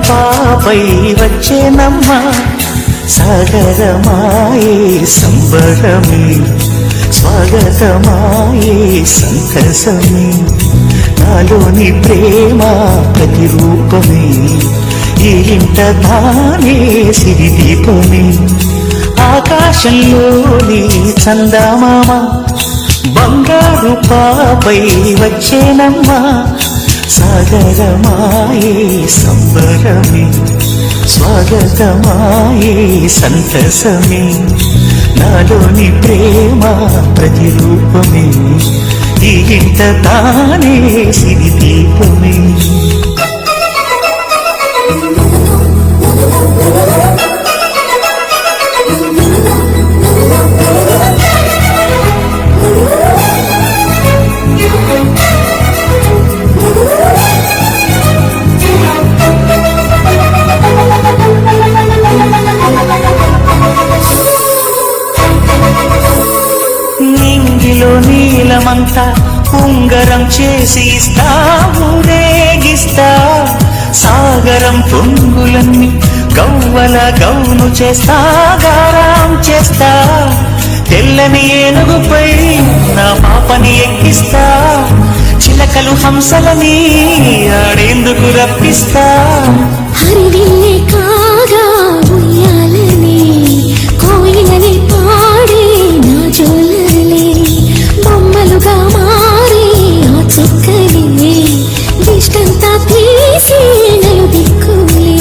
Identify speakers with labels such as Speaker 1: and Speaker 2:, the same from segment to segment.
Speaker 1: పాపై వచ్చేనమ్మా సాగరమాయే సంబరమే స్వాగతమాయే సంతసమే నాలోని ప్రేమ ప్రతిరూపమే ఈ ఇంట తానే సిరిదీపమే ఆకాశంలోని చందమామ బంగారు పాపై వచ్చేనమ్మా సాగరమాయే సంబరమే స్వాగతమాయే సంతసమే నాలోని ప్రేమ ప్రతిరూపమే ఈ ఇంట తానే సిరిదీపమే నీంగిలో నీలమంతా ఉంగరం చేసి ఇస్తా ఊరేగిస్తా సాగరం పొంగులన్నీ గవ్వల గౌను చేస్తా గారం చేస్తా తెల్లని ఏనుగుపై నా పాపని ఎక్కిస్తా చిలకలు హంసలని ఆడేందుకు రప్పిస్తా
Speaker 2: హరివిల్లే కాగా ఉయ్యాలని కోయిలని పాడే నా జోలలే బొమ్మలుగా మారి ఆ చుక్కలే దిష్టంతా తీసి నలు దిక్కులే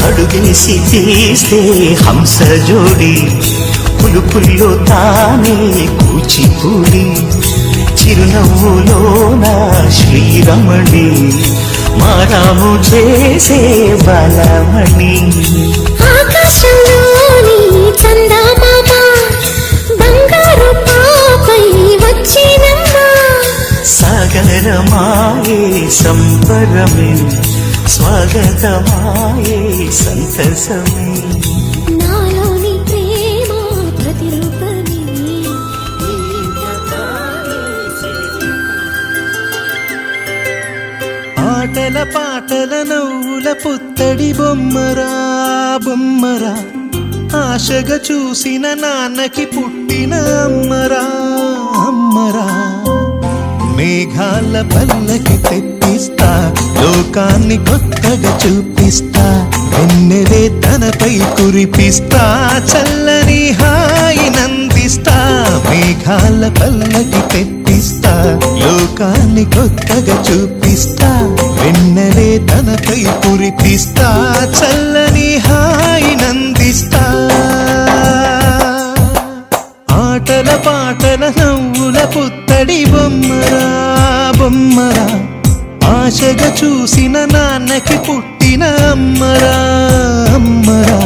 Speaker 1: అడుగేసి తీస్తే హంస జోడి పులుపుల్లో తానే కూచిపూడి చిరునవ్వులోన శ్రీరమణి మారాము చేసే బలమణి
Speaker 2: ఆకాశంలోని చందమామ బంగారు పాపై వచ్చినమ్మా
Speaker 1: సాగరమాయే సంబరమే స్వాగతమాయే సంతసమే
Speaker 2: నాలోని ప్రేమ ప్రతిరూపమే
Speaker 3: ఆటల పాటల నవ్వుల పుత్తడి బొమ్మరా బొమ్మరా ఆశగా చూసిన నాన్నకి పుట్టిన అమ్మరా అమ్మరా మేఘాల పల్లకి తెప్పిస్తా లోకాన్ని కొత్తగా చూపిస్తా వెన్నెలే తనపై కురిపిస్తా చల్లని హాయి నందిస్తా మేఘాల పల్లకి తెప్పిస్తా లోకాన్ని కొత్తగా చూపిస్తా వెన్నెలే తనపై కురిపిస్తా చల్లని హాయి నందిస్తా ఆటల పాటల నవ్వుల పుత్తడి బొమ్మరా బొమ్మరా ఆశగా చూసిన నాన్నకి పుట్టిన అమ్మరా అమ్మరా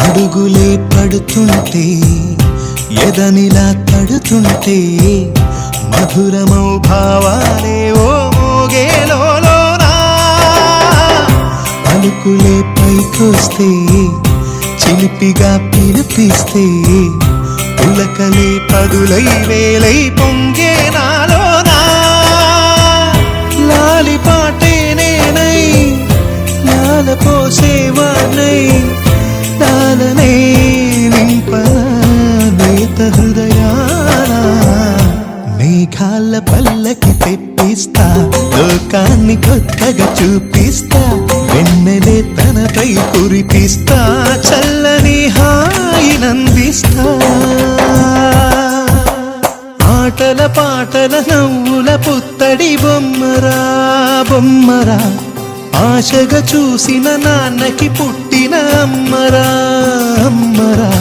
Speaker 3: అడుగులే పడుతుంటే ఎదనిలా తడుతుంటే మధురమౌ భావాలే ఓ మోగేలోనా పలుకులే పైకొస్తే చిలిపిగా పిలిపిస్తే పులకలే పదులై వేలై పొంగే నాలోనా లాలి పాటే నేనై లాల పోసేవాణ్ణై లాలనే నింపనేత హృదయాన మేఘాల పల్లకి తెప్పిస్తా లోకాన్ని కొత్తగా చూపిస్తా వెన్నెలే తనపై కురిపిస్తా చల్లని హాయినందిస్తా ఆటల పాటల నవ్వుల పుత్తడి బొమ్మరా బొమ్మరా ఆశగా చూసిన నాన్నకి పుట్టిన అమ్మరా అమ్మరా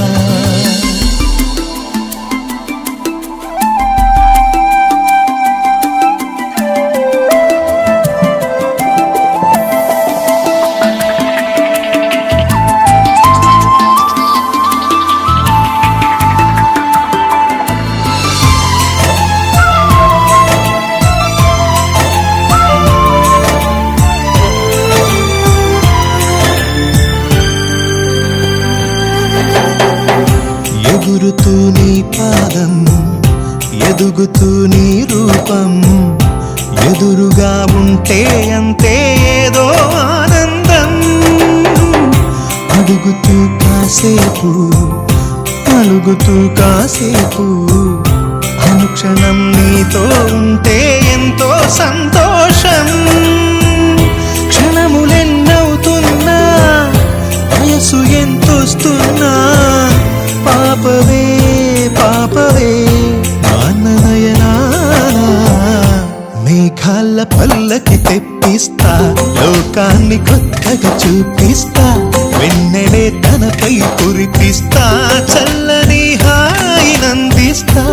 Speaker 3: ఎగురుతూ నీ పాదం ఎదుగుతూ నీ రూపం ఎదురుగా ఉంటే అంతే ఏదో ఆనందం అడుగుతూ కాసేపు అలుగుతూ కాసేపు అనుక్షణం నీతో ఉంటే ఎంతో సంతోషం క్షణములెన్నవుతున్నా వయసు ఎంతొస్తున్నా పాపవే పాపవే నాన్ననయనానా మేఘాల పల్లకి తెప్పిస్తా లోకాన్ని కొత్తగా చూపిస్తా వెన్నెలే తనపై కురిపిస్తా చల్లని హాయినందిస్తా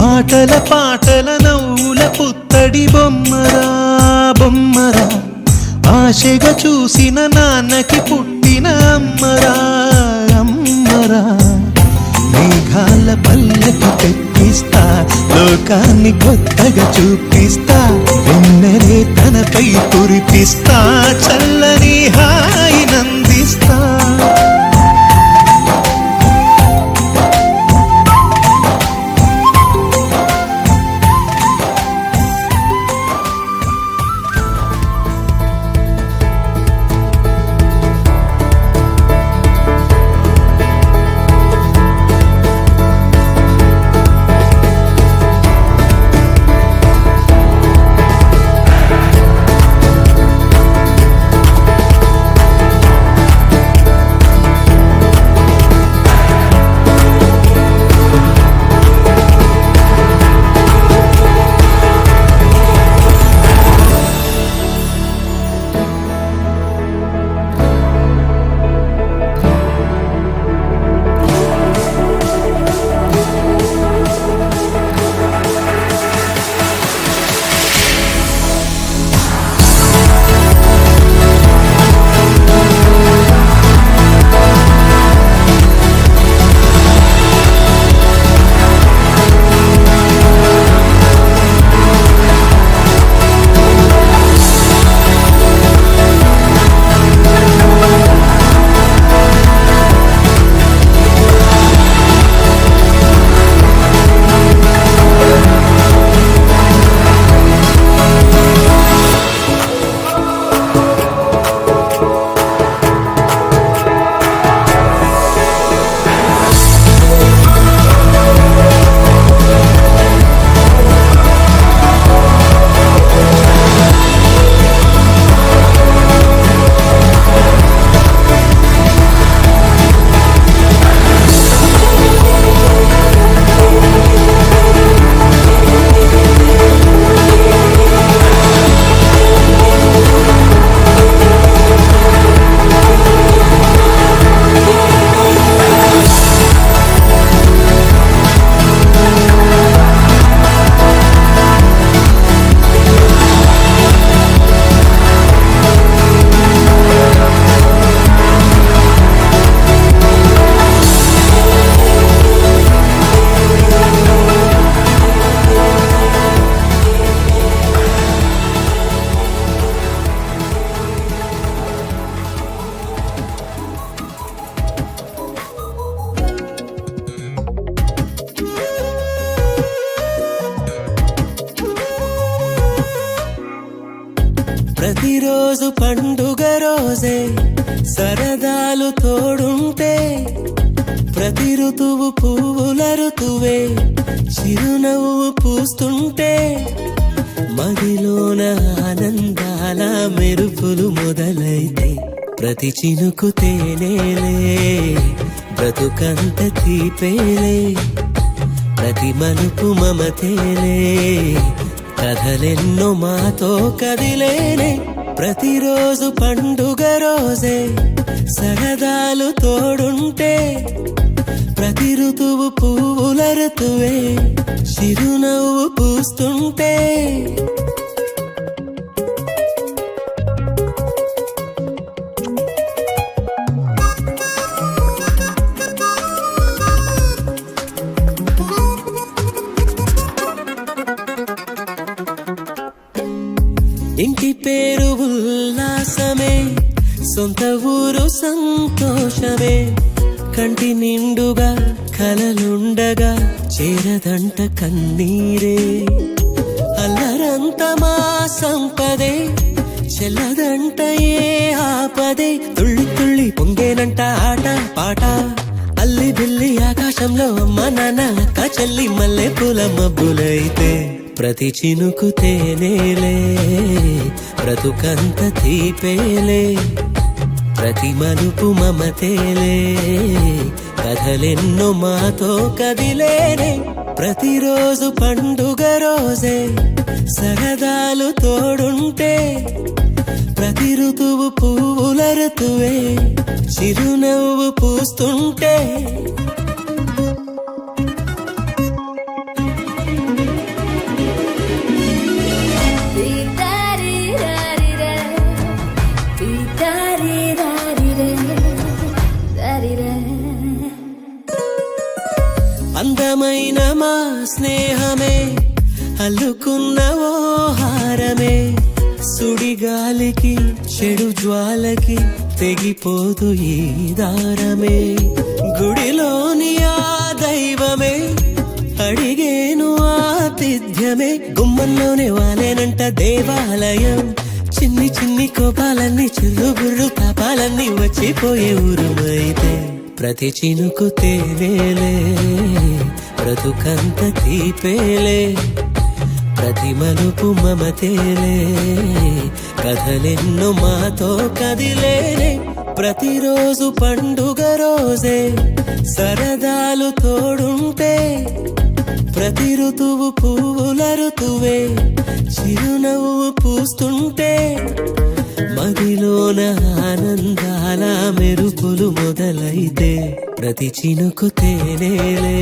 Speaker 3: ఆటల పాటల నవ్వుల పుత్తడి బొమ్మరా బొమ్మరా ఆశగా చూసిన నాన్నకి పుట్టిన అమ్మరా అమ్మరా మేఘాల పల్లకి తెప్పిస్తా లోకాన్ని కొత్తగా చూపిస్తా వెన్నెలే తనపై కురిపిస్తా చల్లని హాయినందిస్తా
Speaker 4: ప్రతిరోజు పండుగ రోజే సరదాలు తోడుంటే ప్రతి ఋతువు పువ్వుల ఋతువే చిరునవ్వు పూస్తుంటే మదిలోన ఆనందాల మెరుపులు మొదలైతే ప్రతి చినుకు తేనేలే బ్రతుకంత తీపేలే ప్రతి మలుపు మమతేలే కథలెన్నో మాతో కదిలేనే ప్రతిరోజు పండుగ రోజే సరదాలు తోడుంటే ప్రతి ఋతువు పువ్వుల ఋతువే చిరునవ్వు పూస్తుంటే ఇంటి పేరు ఉల్లాసమే సొంత ఊరు సంతోషమే కంటి నిండుగా కలలుండగా చేరదంట కన్నీరే అల్లరంత మా సంపదే చెల్లదంట ఏ ఆపదే తుళ్ళి తుళ్ళి పొంగేనంట ఆట పాట అల్లి బిల్లి ఆకాశంలో అమ్మ నాన్న అక్క చెల్లి మల్లె పూల మబ్బులైతే ప్రతి చినుకు తేనేలే బ్రతుకంత తీపేలే ప్రతి మలుపు మమతేలే కథలెన్నో మాతో కదిలేనే ప్రతిరోజు పండుగ రోజే సరదాలు తోడుంటే ప్రతి ఋతువు పువ్వుల ఋతువే చిరునవ్వు పూస్తుంటే అందమైన మా స్నేహమే అల్లుకున్న ఓ హారమే సుడిగాలికి చెడు జ్వాలకి తెగిపోదు ఈ దారమే గుడిలోని ఆ దైవమే అడిగేను ఆతిథ్యమే గుమ్మంలోనే వాలేనంట దేవాలయం చిన్ని చిన్ని కోపాలన్నీ చిల్లుబుర్రు తాపాలన్నీ వచ్చిపోయే ఊరుమైతే ప్రతి చినుకు తేనేలే బ్రతుకంత తీపేలే ప్రతి మలుపు మమతేలే కథలెన్నో మాతో కదిలేనే ప్రతిరోజు పండుగ రోజే సరదాలు తోడుంటే ప్రతి ఋతువు పువ్వుల ఋతువే చిరునవ్వు పూస్తుంటే మదిలోన ఆనందాల మెరుపులు మొదలైతే ప్రతి చినుకు తేనేలే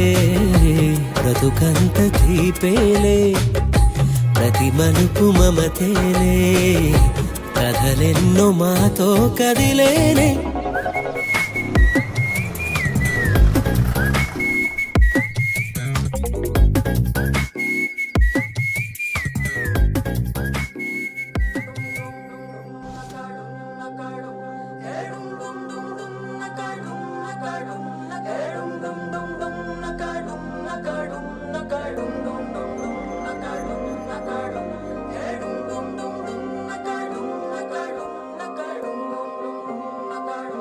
Speaker 4: బ్రతుకంత తీపేలే ప్రతి మలుపు మమతేలే కథలెన్నో మాతో కదిలేనే
Speaker 5: Nakadum, nakadum, nakadum, nakadum, nakadum, nakadum.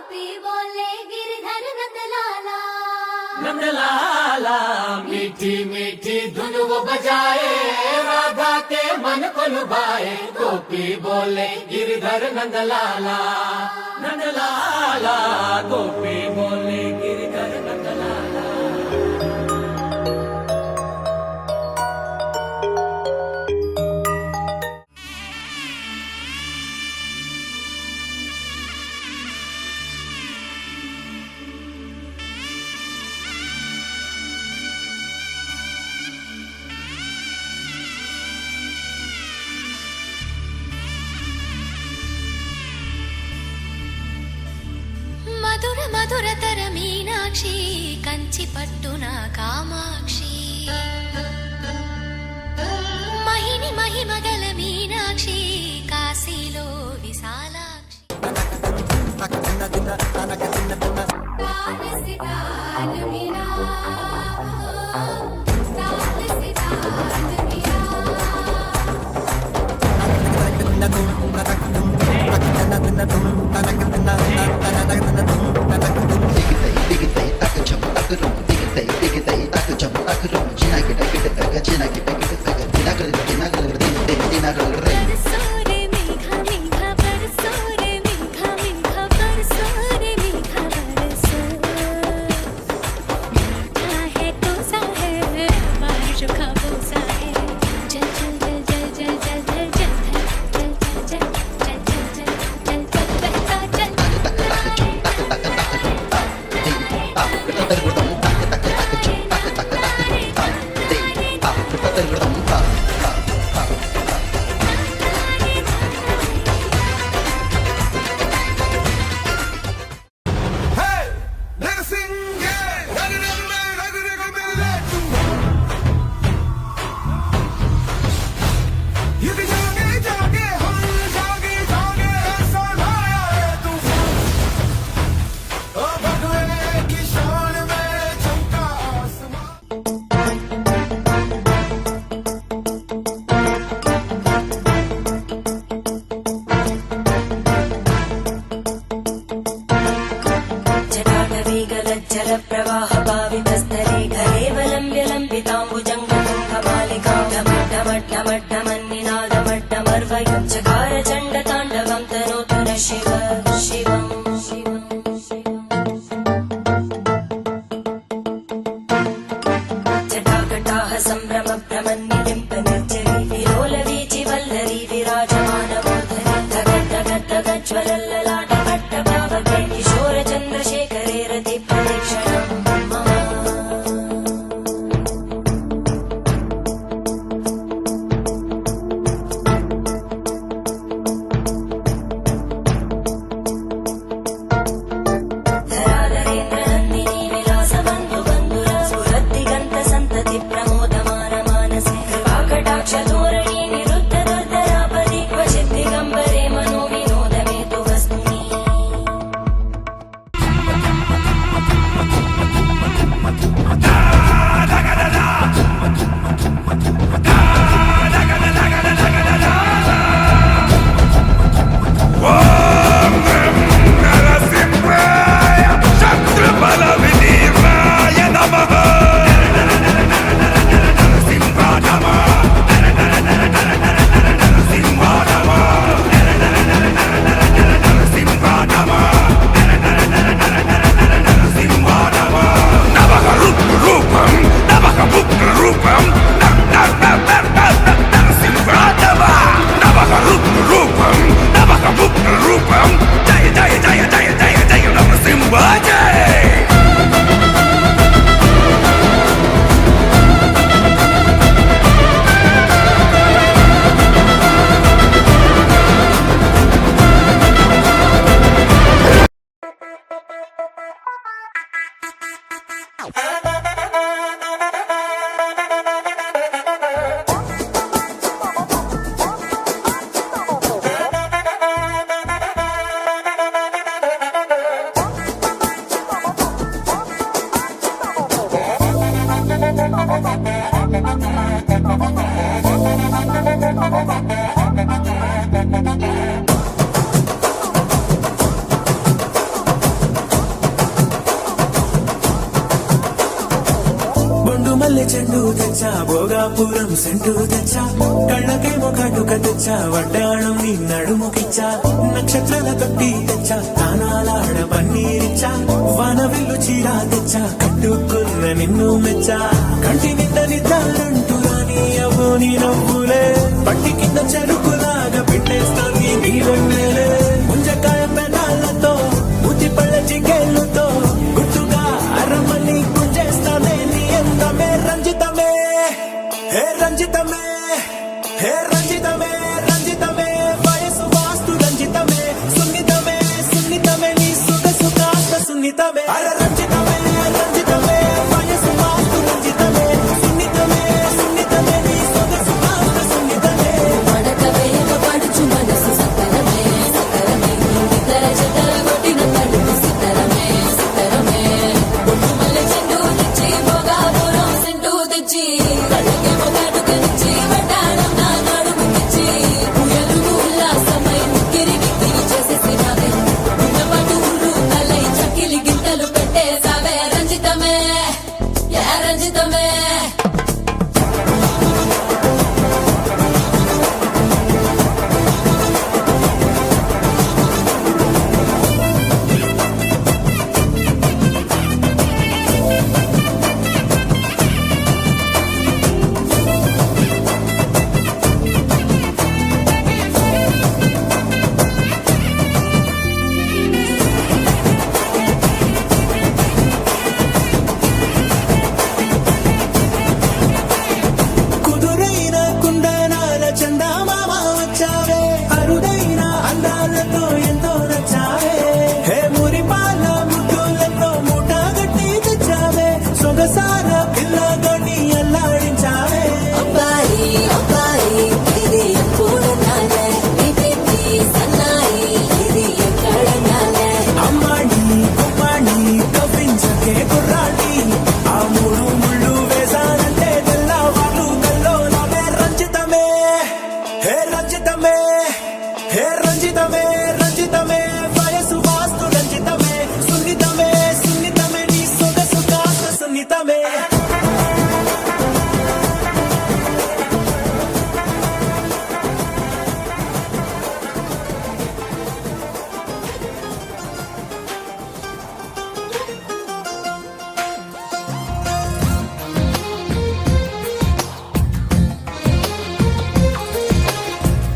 Speaker 2: गोपी बोले गिरधर नंदलाला
Speaker 5: नंदलाला मीठी मीठी धुन वो बजाए राधा के मन को लुभाए गोपी बोले गिरधर नंदलाला नंदलाला गोपी बोले गिरधर नंदलाला
Speaker 2: మధుర మధురతర మీనాక్షి కంచి పట్టున కామాక్షి మహిని మహిమగల మీనాక్షి కాశీలో విశాలాక్షి बरसोरे मीठा मीठा बरसोरे मीठा मीठा बरसोरे मीठा बरसो मीठा है कोसा है बारिश का बोसा है जल जल जल जल जल जल जल जल जल जल जल जल जल बहता चल
Speaker 6: जलप्रवाह भावितस्तरे घरेवलम्ब्य लम्बिताम्बुजङ्गमालिका ढमड्ढमड्ढमड्ढमन्निनादमड्ढमर्वयं चकार चण्डताण्डवं तनोतु न शिव शिवम् जटाकटाः सम्भ्रमभ्रमन्निलिम्पनिर्जरी विलोलवीचि वल्लरी विराजमानमूर्धनि धगद्धगद्धगज्ज्वलल्ललाटभट्टभावके किशोरचन्द्रशेखरे रतिप्रदक्षिणम्
Speaker 7: చెండు తెచ్చా భోగాపురం సెంటు తెచ్చా కళ్ళకేమో కాటుక తెచ్చా వడ్డాణం నీ నడుముకిచ్చా నక్షత్రాల తొట్టి తెచ్చా తానాలాడ పన్నీరిచ్చా వానవిల్లు చీర తెచ్చా కట్టుకున్న నిన్ను మెచ్చా కంటి నిండా నిద్దారంటూ రాని అవ్వు నీ నవ్వులే పట్టి కింద చెరుకులాగా పెట్టేస్తాను నీ వెన్నెలే ముంజకాయ పెదాలతో ముద్ది పళ్ళ చికెళ్ళతో గుట్టుగా అరమల్లి గుంజేస్తానే నీ అందమే రంజితమే హే రంజితమే హే రంజితమే రంజితమే వయసు వాస్తు రంజితమే సున్నితమే సున్నితమే నీ సొగసు కాస్త సున్నితమే అర రంజితమే రంజితమే వయసు వాస్తు రంజితమే సున్నితమే సున్నితమే నీ సొగసు కాస్త సున్నితమే
Speaker 6: మడకవే పడుచు మనసు సకలమే సకలమే ఇతర జతల కొట్టిన తడుపు సితరమే సితరమే బొట్టు మల్లె చెండు తెచ్చి భోగాపురం సెంటు తెచ్చి కళ్ళకేమో కాటుకనిచ్చి వడ్డాణం నా నడుముకిచ్చి ఉయ్యాలు ఉల్లాసమై ఉక్కిరి బిక్కిరి చేసేసినావే ఉన్నపాటు ఉర్రు తలై చక్కిలి గింతలు పెట్టేసావే రంజితమే యా రంజితమే
Speaker 7: కుదురైన కుందనాల చందమామ వచ్చావే అరుదైన అందాలతో ఎంతో నచ్చావే హే మురిపాల ముద్దులతో మూట గట్టి తెచ్చావే సొగసార పిల్లగొని అల్లాడించావే
Speaker 6: అబ్బాయి అబ్బాయి ఇది ఎప్పుడన్నాలే ఇది సన్నాయి ఇది ఎక్కడన్నాలే
Speaker 7: అమ్మాడి కుమ్మాడి కవ్వించకే కుర్రాడి ఆ మూడు ముళ్ళు వేసానంటే తెల్లవాళ్ళు కల్లో నవే రంజితమే హే రంజితమే హే రంజితమే రంజితమే వయసు వాస్తు రంజితమే సున్నితమే సున్నితమే నీ సొగసు కాస్త సున్నితమే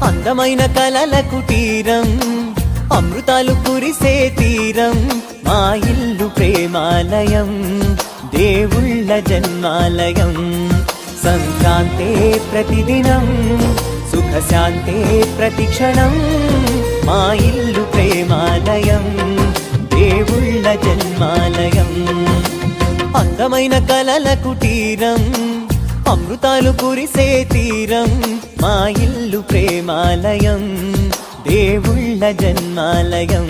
Speaker 4: అందమైన కలల కుటీరం అమృతాలు కురిసే తీరం మా ఇల్లు ప్రేమాలయం దేవుళ్ళ జన్మాలయం సంక్రాంతే ప్రతిదినం సుఖశాంతే ప్రతిక్షణం మా ఇల్లు ప్రేమాలయం దేవుళ్ళ జన్మాలయం అందమైన కలల కుటీరం అమృతాలు కురిసే తీరం మా ఇల్లు ప్రేమాలయం దేవుళ్ళ జన్మాలయం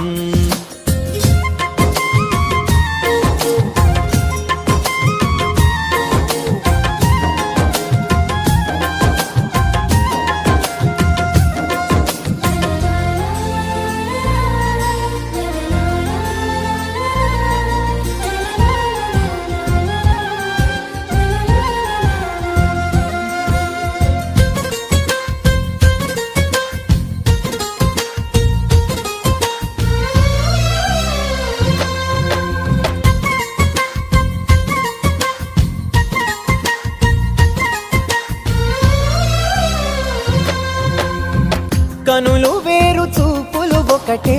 Speaker 4: కనులు వేరు చూపులు ఒకటే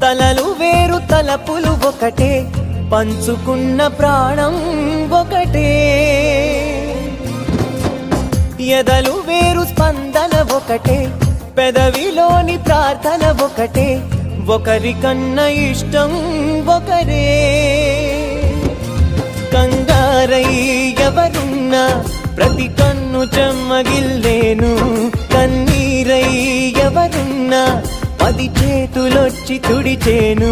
Speaker 4: తలలు వేరు తలపులు ఒకటే పంచుకున్న ప్రాణం ఒకటే ఎదలు వేరు స్పందన ఒకటే పెదవిలోని ప్రార్థన ఒకటే ఒకరికన్నా ఇష్టం ఒకరే కంగారై ఎవరున్నా ప్రతి కన్ను చెమ్మగిల్లేను కన్నీరై ఎవరున్నా 10 చేతులొచ్చి తుడిచేను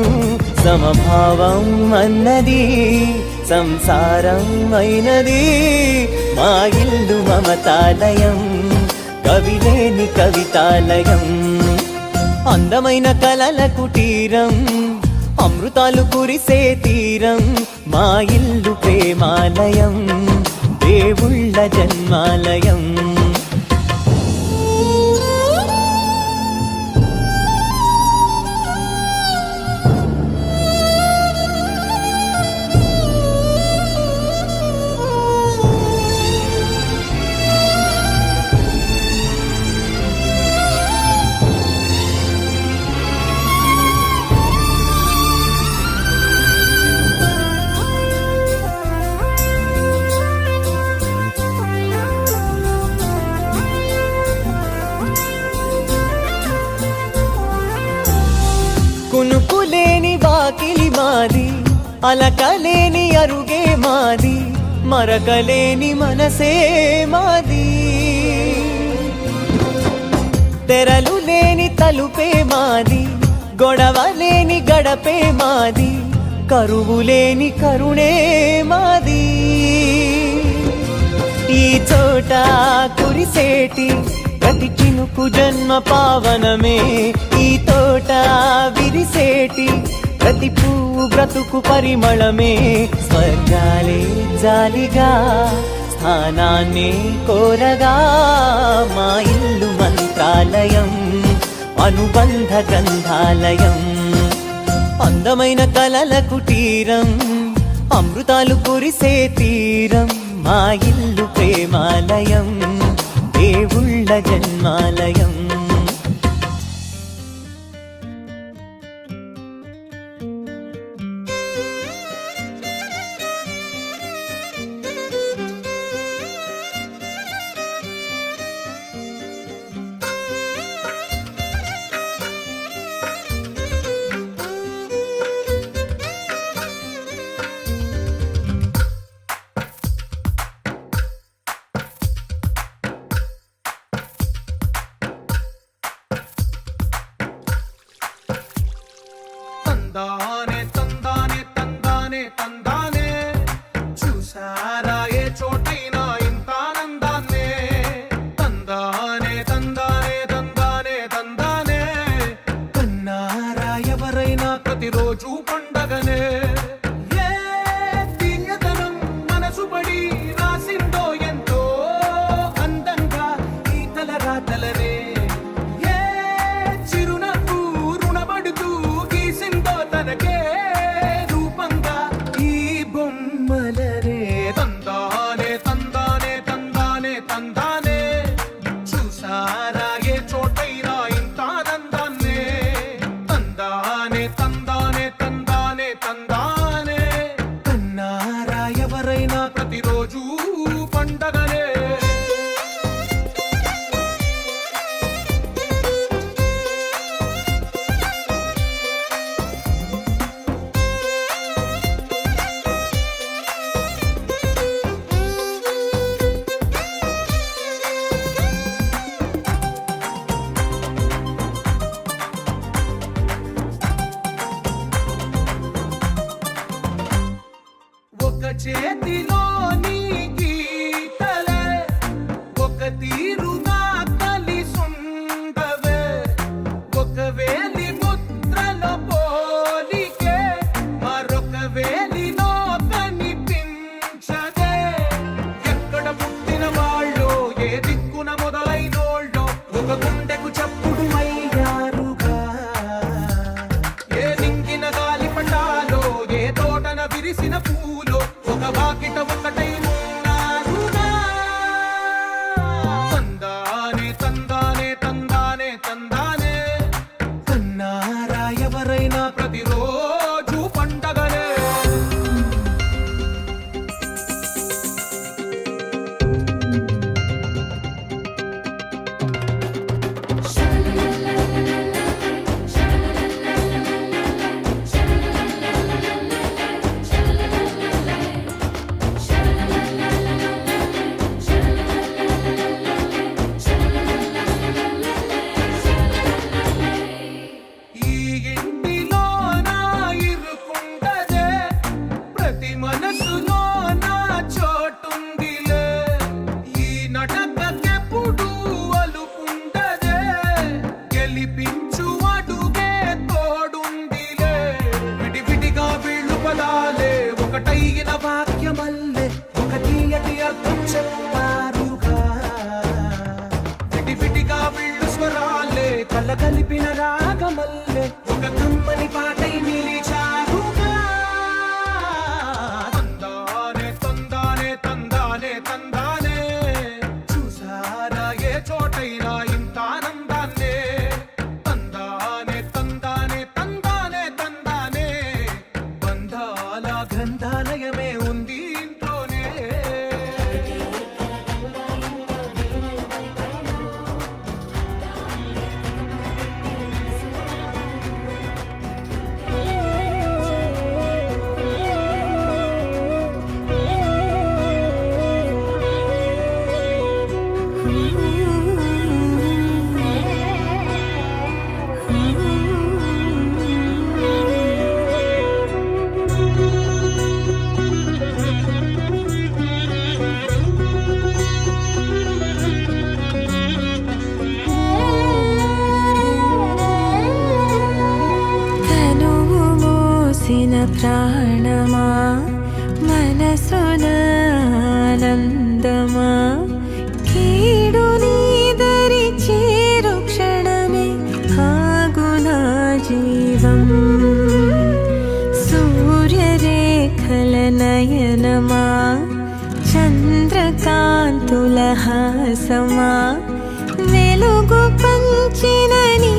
Speaker 4: సమభావం అన్నది సంసారం అయినది మా ఇల్లు మమతాలయం కవిలేని కవితాలయం అందమైన కలల కుటీరం అమృతాలు కురిసే తీరం మా ఇల్లు ప్రేమాలయం దేవుళ్ళ జన్మాలయం. కునుకులేని వాకిలి మాది, అలకలేని అరుగే మాది, మరకలేని మనసే మాది. తెరలు లేని తలుపే మాది, గొడవ లేని గడపే మాది, కరువు లేని కరుణే మాది. ఈ చోట కురిసేటి ప్రతి చినుకు జన్మ పావనమే, ఈ తోట విరిసేటి ప్రతి పువ్వు బ్రతుకు పరిమళమే. స్వర్గాలే జాలిగా స్థానాన్ని కోరగా, మా ఇల్లు మంత్రాలయం, అనుబంధ గ్రంథాలయం. అందమైన కలల కుటీరం, అమృతాలు కురిసే తీరం, మా ఇల్లు ప్రేమాలయం, దేవుళ్ళ జన్మాలయం.
Speaker 3: తందానే తందానే తందానే తందానే, చూసారా ఏ చోటైనా ఇంత ఆనందాన్నే. తందానే తందానే తందానే తందానే, కన్నారా ఎవరైనా ప్రతిరోజు పండగనే. ఏ తీయదనం మనసు పడి రాసిందో ఎంతో అందంగా ఈ తలరాతలనే. ఏ చిరునవ్వు రుణపడుతూ గీసిందో తనకే రూపంగా ఈ బొమ్మలనే. తందానే తందానే తందానే తందానే, చూసారా ఏ చోటైనా ఇంత ఆనందాన్నే. తందానే తందానే తందానే తందానే, కన్నారా ఎవరైనా ప్రతిరోజు పండగనే. ఒక చేతిలో నీ గీతలే, ఒక తీరుగా కలిసుండవే, ఒక వేలి ముద్రలో పోలికే మరొక వేలిలో కనిపించదే. ఎక్కడ పుట్టిన వాళ్ళో ఏ దిక్కున మొదలైనోళ్ళో ఒక గుండెకు చప్పుడు అయ్యారుగా. ఏ నింగిన గాలి పటాలో ఏ తోటన విరిసిన పూలో ఒక వాకిట ఒకటై ఉన్నారుగా. తందానే తందానే తందానే తందానే, కన్నారా ఎవరైనా ప్రతిరోజు పండగనే. ఈ ఇంటిలో నా ఇరుకుండదే, ప్రతి మనసులో నా చోటుందిలే. ఈ నటకెప్పుడు అలుపుండదే, గెలిపించు అడుగే తోడుందిలే. విడివిడిగా వీళ్ళు పదాలే ఒకటైన వాక్యమల్లే, ఒక తీయటి అర్థం కలిపిన రాగమల్లె ఒక కమ్మని పాటై నిలిచారుగా తందానే తందానే తందానే తందానే చూసారా ఏ చోటైనా ఇంత ఆనందాన్నే తందానే తందానే తందానే తందానే బంధాల గ్రంథాలయమే ఉంది ఇంట్లోనే
Speaker 2: తనువు మోసిన ప్రాణమా మనసున ఆనందమా కీడు నీదరి చేరు క్షణమే ఆగునా జీవం సూర్యరేఖల నయనమా చంద్రకాంతుల హాసమా వెలుగు పంచిన నీ